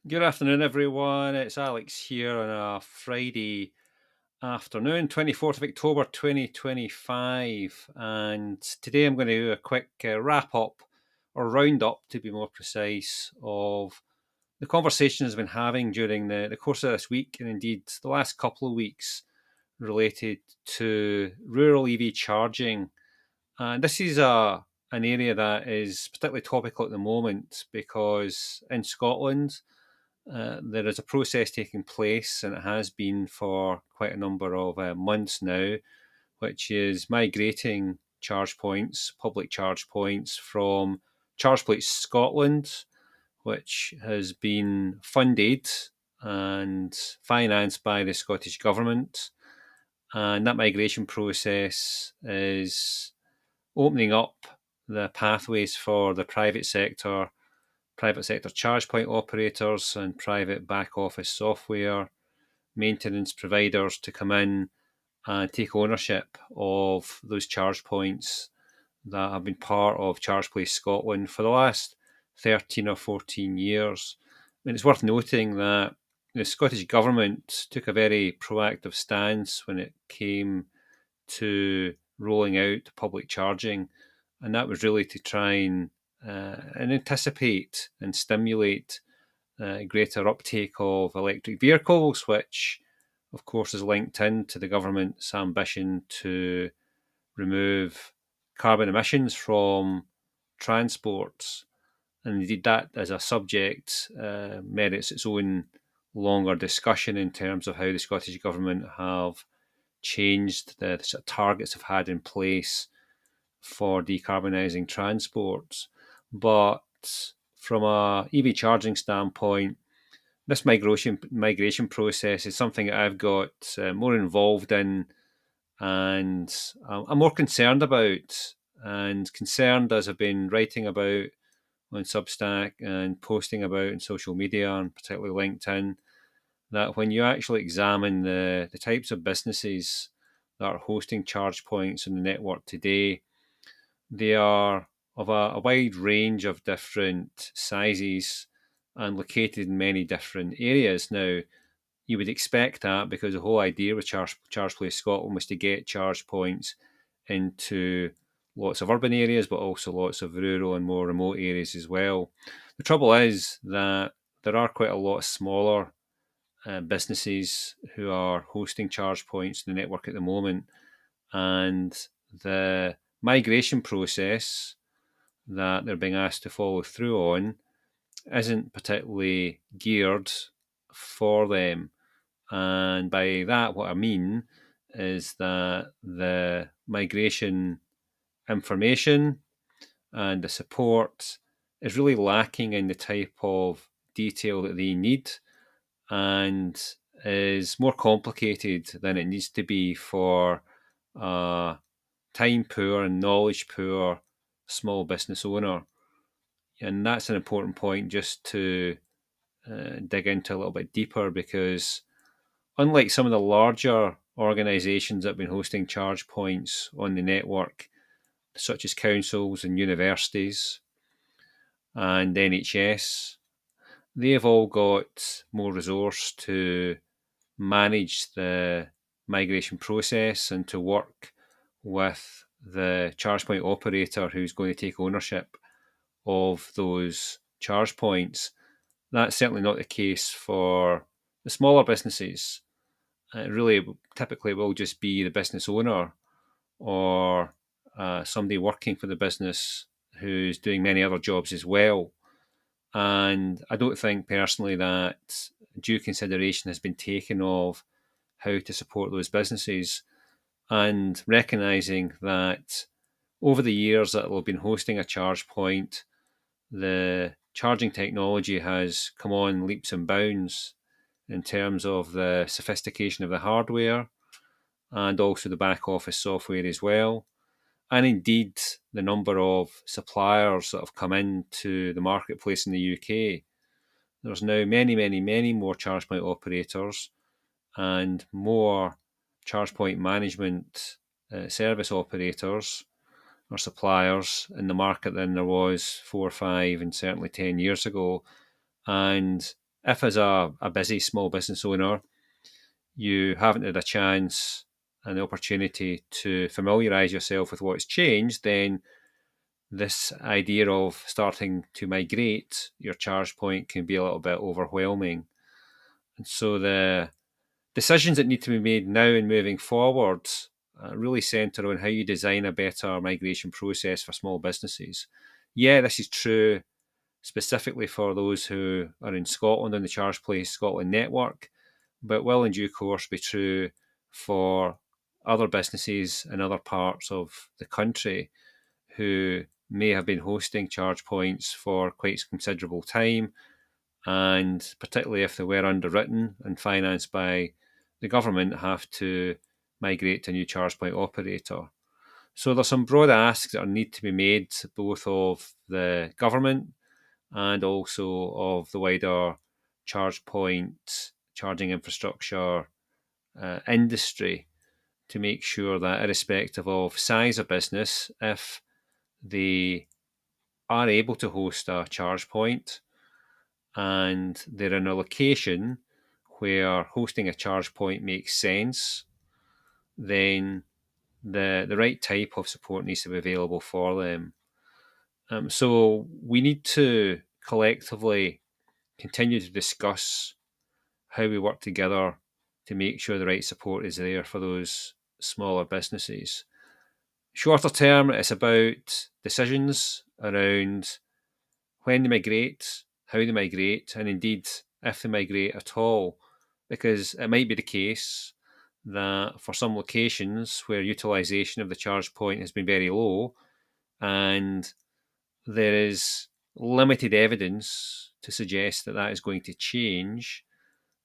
Good afternoon, everyone. It's Alex here on a Friday afternoon, 24th of October 2025. And today I'm going to do a quick wrap up or round up, to be more precise, of the conversations I've been having during the course of this week and indeed the last couple of weeks related to rural EV charging. And this is an area that is particularly topical at the moment because in Scotland, there is a process taking place, and it has been for quite a number of months now, which is migrating charge points, public charge points, from ChargePoint Scotland, which has been funded and financed by the Scottish Government. And that migration process is opening up the pathways for the private sector charge point operators and private back office software maintenance providers to come in and take ownership of those charge points that have been part of ChargePlace Scotland for the last 13 or 14 years. And it's worth noting that the Scottish Government took a very proactive stance when it came to rolling out public charging, and that was really to try and anticipate and stimulate greater uptake of electric vehicles, which, of course, is linked into the government's ambition to remove carbon emissions from transports. And indeed, that as a subject merits its own longer discussion in terms of how the Scottish Government have changed the sort of targets they've had in place for decarbonising transports. But from a EV charging standpoint, this migration process is something that I've got more involved in, and I'm more concerned about. And concerned as I've been writing about on Substack and posting about in social media, and particularly LinkedIn, that when you actually examine the types of businesses that are hosting charge points in the network today, they are of a wide range of different sizes and located in many different areas. Now, you would expect that because the whole idea with ChargePlace Scotland was to get charge points into lots of urban areas, but also lots of rural and more remote areas as well. The trouble is that there are quite a lot of smaller businesses who are hosting charge points in the network at the moment, and the migration process that they're being asked to follow through on isn't particularly geared for them. And by that, what I mean is that the migration information and the support is really lacking in the type of detail that they need, and is more complicated than it needs to be for a time poor and knowledge poor small business owner. And that's an important point just to dig into a little bit deeper, because unlike some of the larger organisations that have been hosting charge points on the network, such as councils and universities and NHS, they have all got more resource to manage the migration process and to work with the charge point operator who's going to take ownership of those charge points. That's certainly not the case for the smaller businesses. It really typically will just be the business owner or somebody working for the business who's doing many other jobs as well. And I don't think personally that due consideration has been taken of how to support those businesses, and recognizing that over the years that we've been hosting a charge point, the charging technology has come on leaps and bounds in terms of the sophistication of the hardware and also the back office software as well. And indeed, the number of suppliers that have come into the marketplace in the UK. There's now many, many, many more charge point operators and more charge point management service operators or suppliers in the market than there was 4, 5, and certainly 10 years ago. And if as a busy small business owner, you haven't had a chance and the opportunity to familiarise yourself with what's changed, then this idea of starting to migrate your charge point can be a little bit overwhelming. And so the decisions that need to be made now and moving forward really centre on how you design a better migration process for small businesses. Yeah, this is true specifically for those who are in Scotland on the ChargePoint Scotland network, but will in due course be true for other businesses in other parts of the country who may have been hosting charge points for quite considerable time, and particularly if they were underwritten and financed by the government, have to migrate to a new charge point operator. So there's some broad asks that need to be made both of the government and also of the wider charge point charging infrastructure industry to make sure that, irrespective of size of business, if they are able to host a charge point and they're in a location where hosting a charge point makes sense, then the right type of support needs to be available for them. So we need to collectively continue to discuss how we work together to make sure the right support is there for those smaller businesses. Shorter term, it's about decisions around when they migrate, how they migrate, and indeed if they migrate at all, because it might be the case that for some locations where utilisation of the charge point has been very low and there is limited evidence to suggest that that is going to change,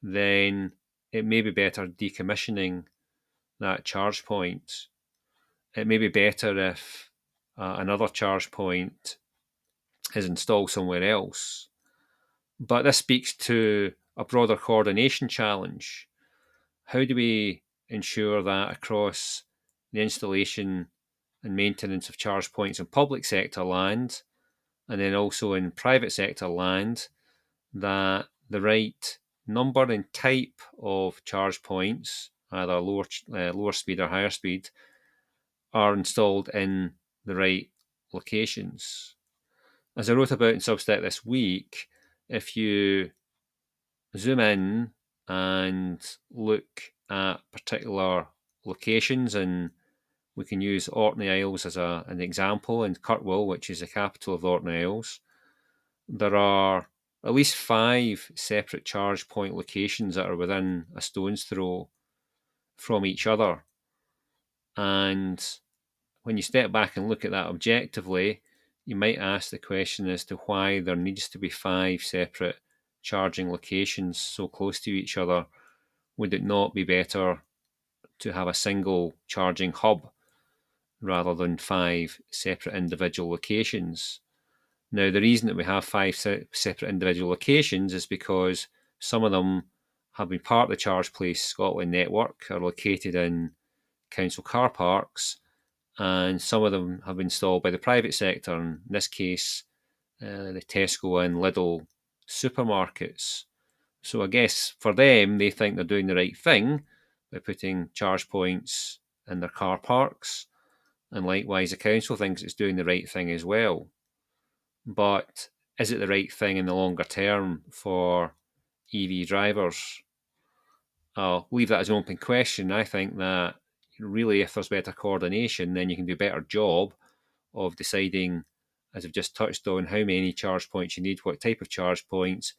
then it may be better decommissioning that charge point. It may be better if another charge point is installed somewhere else. But this speaks to a broader coordination challenge. How do we ensure that across the installation and maintenance of charge points in public sector land, and then also in private sector land, that the right number and type of charge points, either lower speed or higher speed, are installed in the right locations? As I wrote about in Substack this week, if you zoom in and look at particular locations, and we can use Orkney Isles as an example, in Kirkwall, which is the capital of the Orkney Isles, there are at least 5 separate charge point locations that are within a stone's throw from each other. And when you step back and look at that objectively, you might ask the question as to why there needs to be 5 separate charging locations so close to each other. Would it not be better to have a single charging hub rather than 5 separate individual locations? Now, the reason that we have 5 separate individual locations is because some of them have been part of the ChargePoint Scotland network, are located in council car parks, and some of them have been installed by the private sector, in this case, the Tesco and Lidl supermarkets. So I guess for them, they think they're doing the right thing by putting charge points in their car parks, and likewise the council thinks it's doing the right thing as well. But is it the right thing in the longer term for EV drivers? I'll leave that as an open question. I think that really, if there's better coordination, then you can do a better job of deciding, as I've just touched on, how many charge points you need, what type of charge points,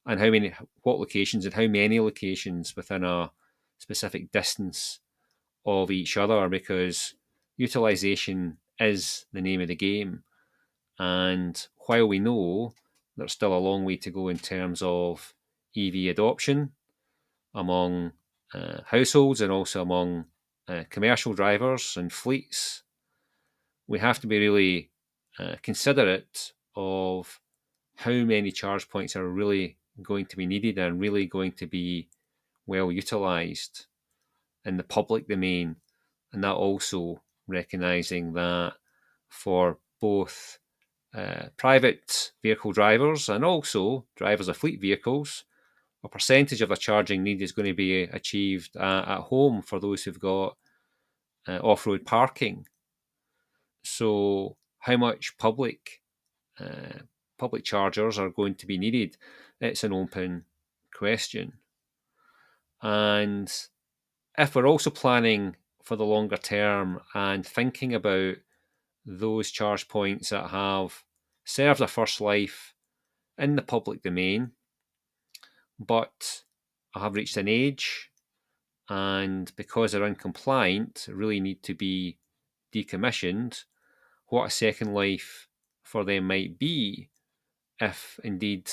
and what locations, and how many locations within a specific distance of each other, because utilisation is the name of the game. And while we know there's still a long way to go in terms of EV adoption among households and also among commercial drivers and fleets, we have to be really considerate of how many charge points are really going to be needed and really going to be well utilised in the public domain. And that also recognising that for both private vehicle drivers and also drivers of fleet vehicles, a percentage of the charging need is going to be achieved at home for those who've got off-road parking. So how much public chargers are going to be needed? It's an open question. And if we're also planning for the longer term and thinking about those charge points that have served their first life in the public domain, but have reached an age and because they're uncompliant, really need to be decommissioned, what a second life for them might be if indeed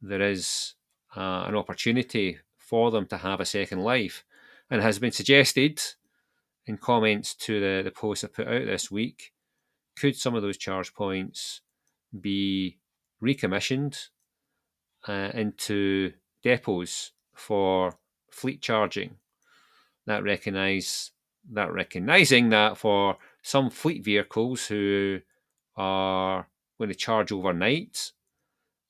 there is an opportunity for them to have a second life. And it has been suggested in comments to the post I put out this week, could some of those charge points be recommissioned into depots for fleet charging? That recognizing that for some fleet vehicles who are going to charge overnight,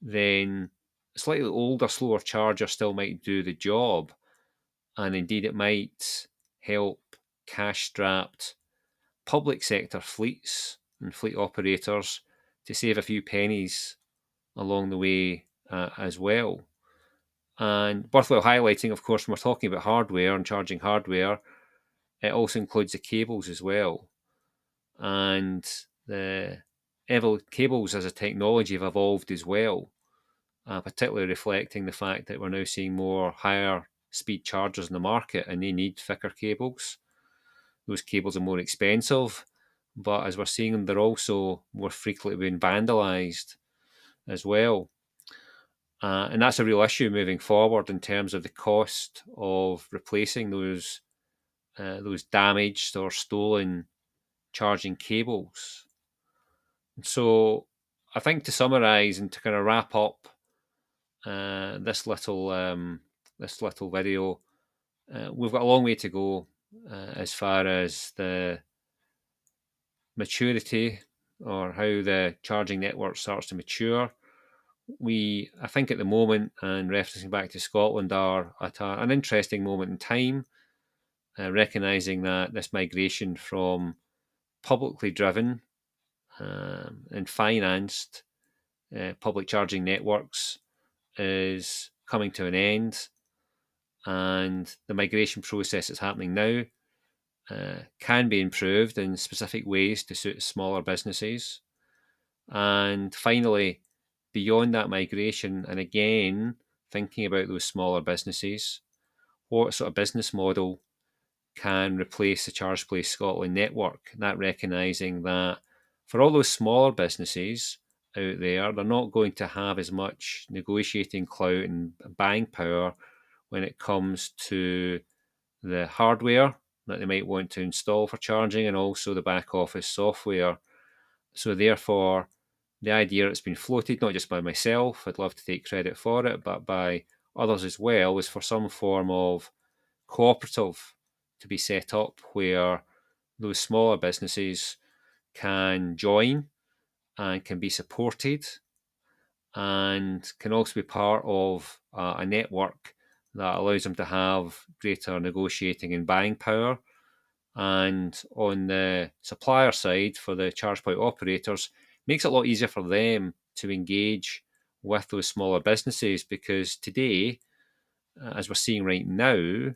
then a slightly older, slower charger still might do the job. And indeed, it might help cash-strapped public sector fleets and fleet operators to save a few pennies along the way as well. And worthwhile highlighting, of course, when we're talking about hardware and charging hardware, it also includes the cables as well. And the cables as a technology have evolved as well, particularly reflecting the fact that we're now seeing more higher speed chargers in the market and they need thicker cables. Those cables are more expensive, but as we're seeing them, they're also more frequently being vandalized as well. And that's a real issue moving forward in terms of the cost of replacing those damaged or stolen charging cables. And so I think to summarize and to kind of wrap up this little video, we've got a long way to go as far as the maturity or how the charging network starts to mature. I think at the moment, and referencing back to Scotland, are at an interesting moment in time, recognising that this migration from publicly driven and financed public charging networks is coming to an end, and the migration process that's happening now can be improved in specific ways to suit smaller businesses. And finally, beyond that migration, and again, thinking about those smaller businesses, what sort of business model can replace the ChargePoint Scotland network? That recognising that for all those smaller businesses out there, they're not going to have as much negotiating clout and buying power when it comes to the hardware that they might want to install for charging and also the back office software. So therefore, the idea that's been floated, not just by myself, I'd love to take credit for it, but by others as well, is for some form of cooperative to be set up where those smaller businesses can join and can be supported and can also be part of a network that allows them to have greater negotiating and buying power. And on the supplier side, for the ChargePoint operators, makes it a lot easier for them to engage with those smaller businesses, because today, as we're seeing right now,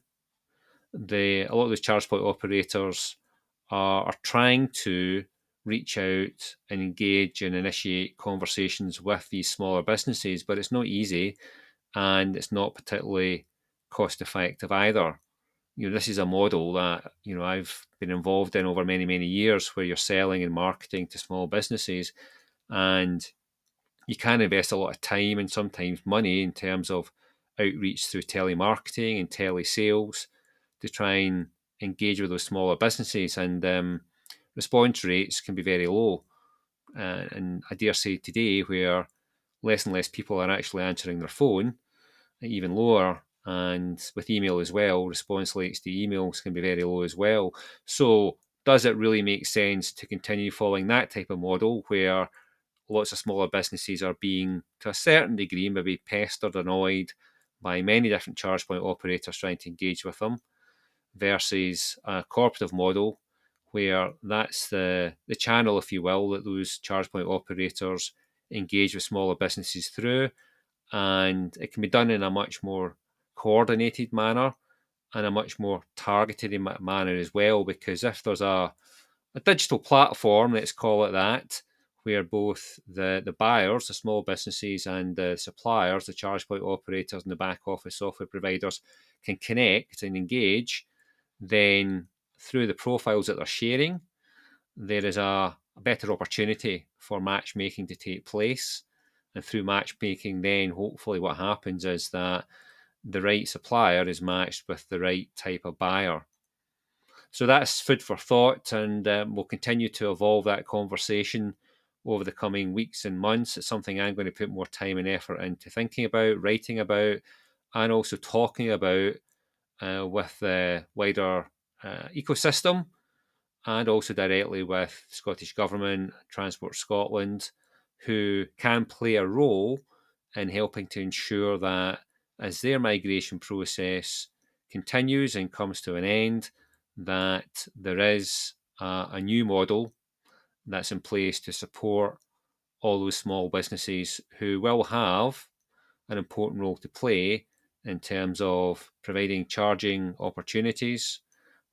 a lot of those ChargePoint operators are trying to reach out and engage and initiate conversations with these smaller businesses, but it's not easy and it's not particularly cost effective either. This is a model that I've been involved in over many, many years, where you're selling and marketing to small businesses, and you can invest a lot of time and sometimes money in terms of outreach through telemarketing and telesales to try and engage with those smaller businesses, and response rates can be very low. And I dare say today, where less and less people are actually answering their phone, even lower, and with email as well, response rates to emails can be very low as well. So does it really make sense to continue following that type of model where lots of smaller businesses are being, to a certain degree, maybe pestered, annoyed by many different charge point operators trying to engage with them, versus a cooperative model where that's the channel, if you will, that those charge point operators engage with smaller businesses through. And it can be done in a much more coordinated manner and a much more targeted manner as well, because if there's a digital platform, let's call it that, where both the buyers, the small businesses, and the suppliers, the charge point operators and the back office software providers, can connect and engage, then through the profiles that they're sharing, there is a better opportunity for matchmaking to take place. And through matchmaking, then hopefully what happens is that the right supplier is matched with the right type of buyer. So that's food for thought, and we'll continue to evolve that conversation over the coming weeks and months. It's something I'm going to put more time and effort into thinking about, writing about, and also talking about with the wider ecosystem, and also directly with Scottish Government, Transport Scotland, who can play a role in helping to ensure that as their migration process continues and comes to an end, that there is a new model that's in place to support all those small businesses who will have an important role to play in terms of providing charging opportunities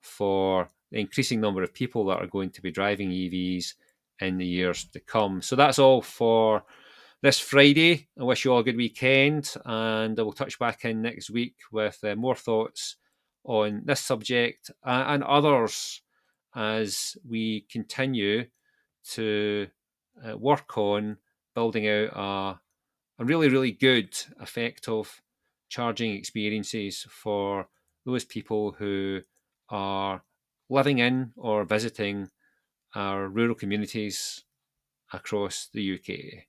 for the increasing number of people that are going to be driving EVs in the years to come. So that's all for this Friday. I wish you all a good weekend, and I will touch back in next week with more thoughts on this subject and others as we continue to work on building out a really, really good, effective charging experiences for those people who are living in or visiting our rural communities across the UK.